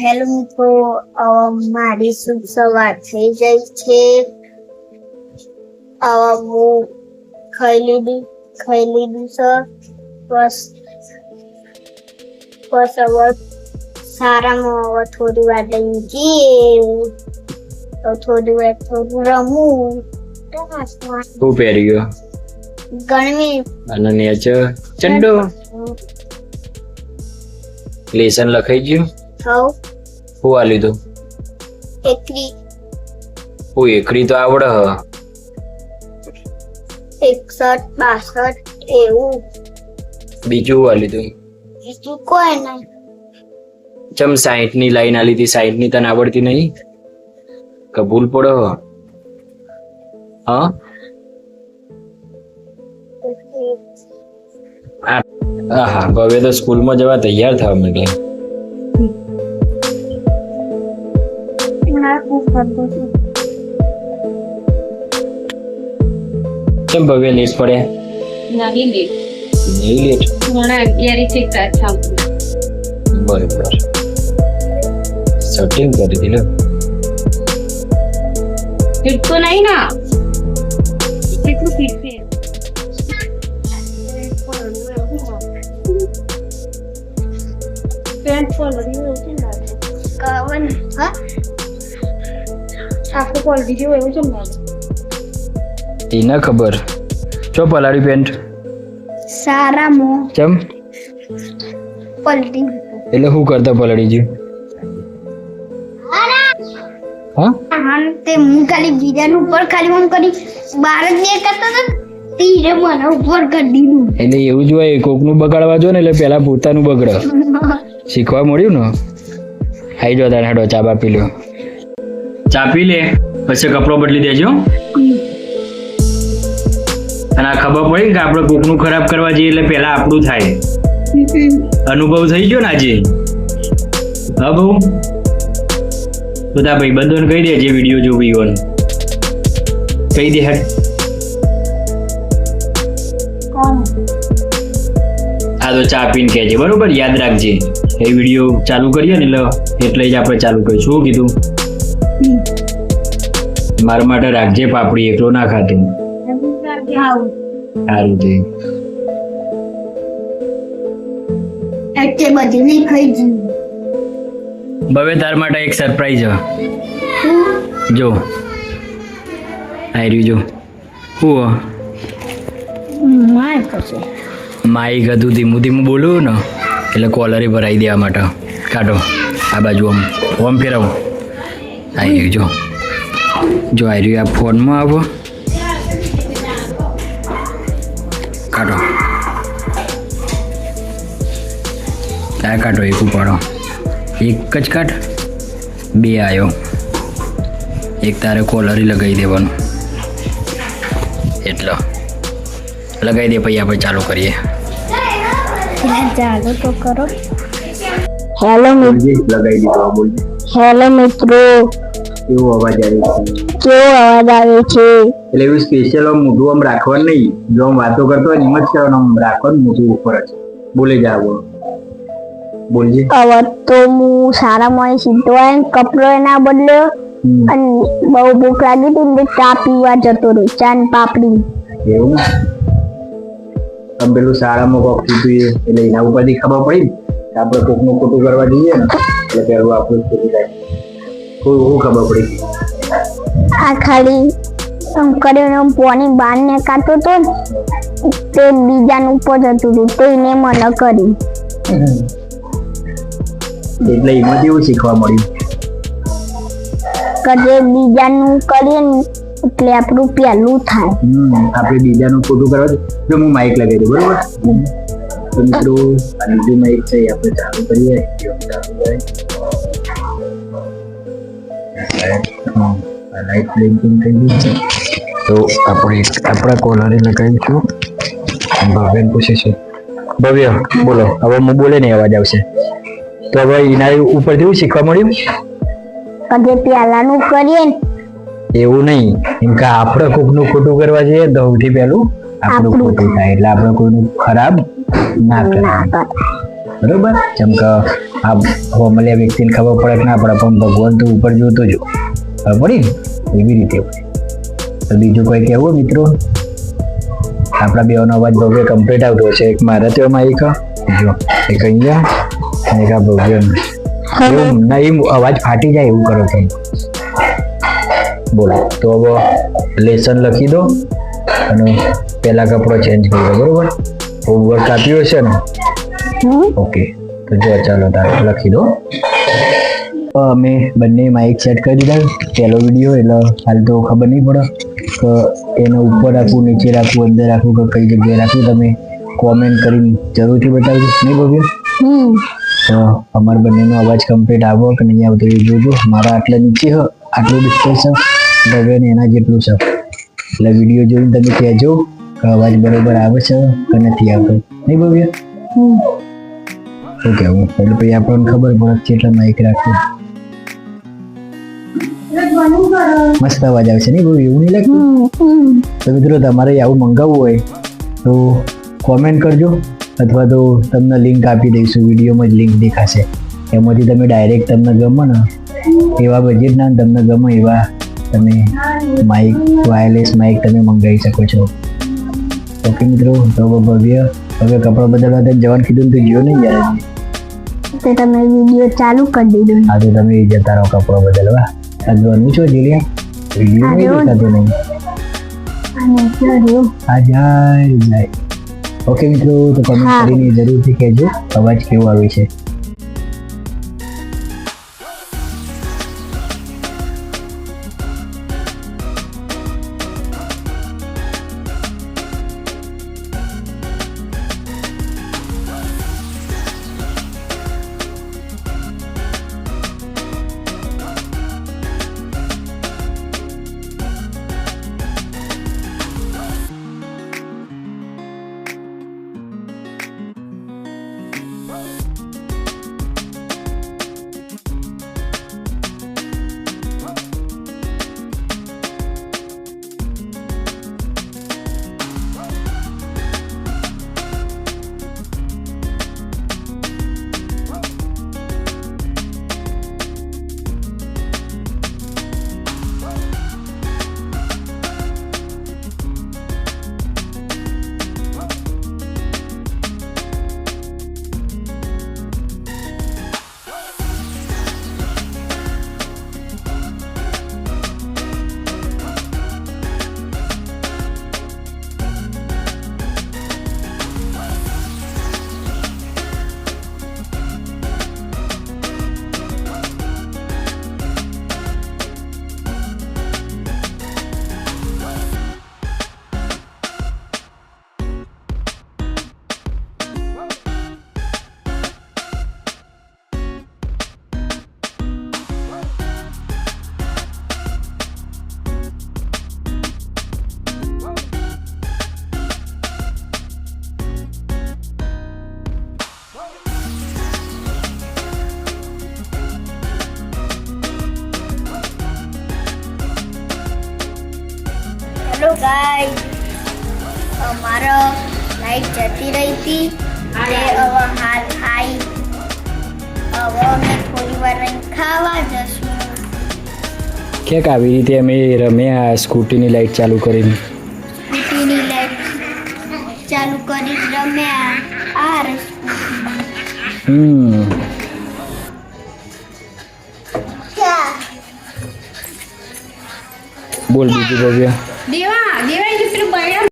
Hello મિત્રો, મારી શુભ સવાર થઈ ગઈ છે. હું ખાઈ લીધું છે. બસ હવે સારામાં હવે થોડી વાર લઈને જઈએ તો થોડી વાર થોડું રમું. શું પહેર્યું? ગરમી અને નેચર ચંડો લેસન લખાઈ ગયું. સૌ હું આ લીધું? એકરી હું એકડી તો આવડે હ. 61 62 એવું. બીજું હું આ લીધું? બીજું કોઈ નહીં. ચમ 60 ની લાઈન આલી હતી, 60 ની તને આવડતી નહીં? કબૂલ પડો હ. હા, હવે તો સ્કૂલમાં જવા તૈયાર થવા માંડે. કેમ ભવ્ય લેટ પડે? નહીં લેટ. બરોબર, સેટિંગ કરી દીધું. ફિટતો નહીં ના કેટલું ફિટ છે. પેન્ટ પલળી હોય છે ને કાવન હા આખું પલળી જેવું એવું છે ને. એને ખબર ચો પલાળી પેન્ટ સારામાં ચમ પલટી એટલે શું કરતા પલળી ગયું? હા, તે હું ખાલી બીજાનું ઉપર ખાલી આમ કરી બહાર જ દેખાતો હતો. તીરે મને ઉપર કરી દીધું. એટલે એવું જ હોય, કોકનું બગાડવા જો ને એટલે પેલા પોતાનું બગડે. શીખવા મળ્યું ને. આઈ જો તારે હેડો ચા બા પી લ્યો. ચા પી લે પછી કપડો બદલી દેજો. અને આ ખબર પડી કે આપણે કોકનું ખરાબ કરવા જઈએ એટલે પેલા આપણું થાય. અનુભવ થઈ ગયો ને આજે. હા બહુ બધા ભાઈબંધોને કહી દે જે વિડીયો જોવી હોય કહી દે. હેડ આ તો ચા પીને કહેજે, બરોબર? યાદ રાખજે એ વિડીયો ચાલુ કરીએ ને એટલે જ આપણે ચાલુ કરીશું. શું કીધું? મારા માટે રાખજે પાપડી, એકલો ના ખાતું. સારું છે. એટલે બધી નહીં ખાઈ જઈ. હવે તાર માટે એક સરપ્રાઈઝ છે. જો આઈ રહ્યું. જો હું માઈક હતું, ધીમું ધીમું બોલું ને એટલે કોલરે ભરાઈ દેવા માટે. કાઢો આ બાજુ આમ ફેરવો. આવી રહ્યું જો આવી રહ્યું. આ ફોનમાં આવો, કાઢો આ કાઢો. એક ઉપાડો, એક જ કાઢ. બે આવ્યો, એક તારે કોલરી લગાવી દેવાનું. એટલો લગાવી દે પછી આપણે ચાલુ કરીએ. ચાલો તો કરો. હેલો મિત્રો. હેલો મિત્રો, કેવો અવાજ આવે છે? કેવો અવાજ આવે છે? એટલે એવું સ્પેશિયલ આમ મોઢું આમ રાખવાનું નહીં. જો આમ વાતો કરતો હોય એમ જ કરવાનું, આમ રાખવાનું મોઢું ઉપર જ. બોલે જા બોલજે. હવે તો હું સારામાં સીધો આવીને કપડો એના બદલ્યો અને બહુ ભૂખ લાગી હતી એટલે ચા પીવા જતો રહ્યો. ચા ને પાપડી. એવું ને? આમ પેલું શાળામાં કોક કીધું એટલે એના ઉપરથી ખબર પડી કે આપણે કોકનું ખોટું કરવા જઈએ ને એટલે પેલું આપણું ખોટું થાય. શું ખબર પડી? આ ખાલી આમ કરીને પોની બહાર ને કાઢતો હતો ને તે બીજાનું ઉપર જતું હતું તો એને મને કરી. એટલે એમાંથી એવું શીખવા મળ્યું કે જે બીજાનું કરીએ ને એટલે આપણું પહેલું થાય. આપણે બીજાનું ખોટું કરવા જો હું માઇક લગાવી દઉં, બરોબર? તો મિત્રો આ બીજું માઇક છે આપણે ચાલુ કરીએ. લાઈટ બ્લિંકિંગ થઈ ગઈ છે તો આપણે આપણા કોલરે લગાવીશું. ભવ્યને પૂછીશું. ભવ્ય બોલો. હવે હું બોલે ને અવાજ આવશે તો હવે એના ઉપરથી એવું શીખવા મળ્યું કે જે પહેલાનું કરીએ ને એવું નહીં. એમ કે આપણે કોકનું ખોટું કરવા જઈએ તો સૌથી પહેલું આપણું ખોટું થાય એટલે આપણે કોઈનું ખરાબ ના કરે. બરોબર. જેમ કે આ હોમલિયા વ્યક્તિને ખબર પડે કે ના પડે, પણ ભગવાન તો ઉપર જોતો જો ખબર પડી ને, એવી રીતે હોય. તો બીજું કોઈ કહેવું મિત્રો? આપણા બેનો અવાજ ભવ્ય કમ્પ્લીટ આવતો છે. એક મારા તેમાં એક જો એક અહીંયા અને એક આ ભવ્ય એવું ના, એ અવાજ ફાટી જાય એવું કરો તમે. બોલો. તો હવે લેસન લખી દો અને પહેલા કપડો ચેન્જ કરી દો. બરોબર. હોમવર્ક આપ્યું હશે ને? ઓકે. તો જો ચાલો તારે લખી દો. અમે બંને માઇક સેટ કરી દીધા. પહેલો વિડીયો એટલે હાલ તો ખબર નહીં પડે કે એને ઉપર રાખવું, નીચે રાખવું, અંદર રાખવું કે કઈ જગ્યાએ રાખવું. તમે કોમેન્ટ કરીને જરૂરથી બતાવજો, નહીં ભવ્ય? તો અમારા બંનેનો અવાજ કમ્પ્લીટ આવો કે નહીં આવતો એ જોજો. મારા આટલા નીચે હોય, આટલું ડિસ્ટન્સ છે, ભવ્યને એના જેટલું છે. એટલે વિડીયો જોઈને તમે કહેજો કે અવાજ બરોબર આવે છે કે નથી આવતો, નહીં ભવ્ય? શું કહેવું? એટલે પછી આપણને ખબર પડે છે એટલે માઇક રાખવું. મસ્ત અવાજ આવશે નહીં ભવ્ય? એવું નહીં લાગતું? તો મિત્રો તમારે આવું મંગાવવું હોય તો કોમેન્ટ કરજો, અથવા તો તમને લિંક આપી દઈશું. વિડીયોમાં જ લિંક દેખાશે, એમાંથી તમે ડાયરેક્ટ તમને ગમે ને એવા બજેટના, તમને ગમે એવા તમે માઇક, વાયરલેસ માઇક તમે મંગાવી શકો છો. ઓકે મિત્રો. તો ભવ્ય હવે કપડાં બદલવા જવાનું કીધું તો ગયો નહીં યાર? તો તમે વિડીયો ચાલુ કરી દીધો. હા તો તમે જતા રહો કપડો બદલવા. આજવાનું છો જીલિયા? વિડીયો નહીં દેખાતો નહીં. હા જાય. ઓકે મિત્રો. તો કમેન્ટ કરીને જરૂરથી કહેજો અવાજ કેવો આવે છે. હેલો ગાઈસ, અમારો લાઈટ જતી રહી હતી તે હવે હાલ આવી. હવે અમે થોડી વાર ખાવા જશું. ક્યાંક આવી રીતે અમે રમ્યા સ્કૂટીની લાઈટ ચાલુ કરીને. સ્કૂટીની લાઈટ ચાલુ કરી રમ્યા. આ બોલ બીજું ભવ્ય. દેવા દેવા પેલું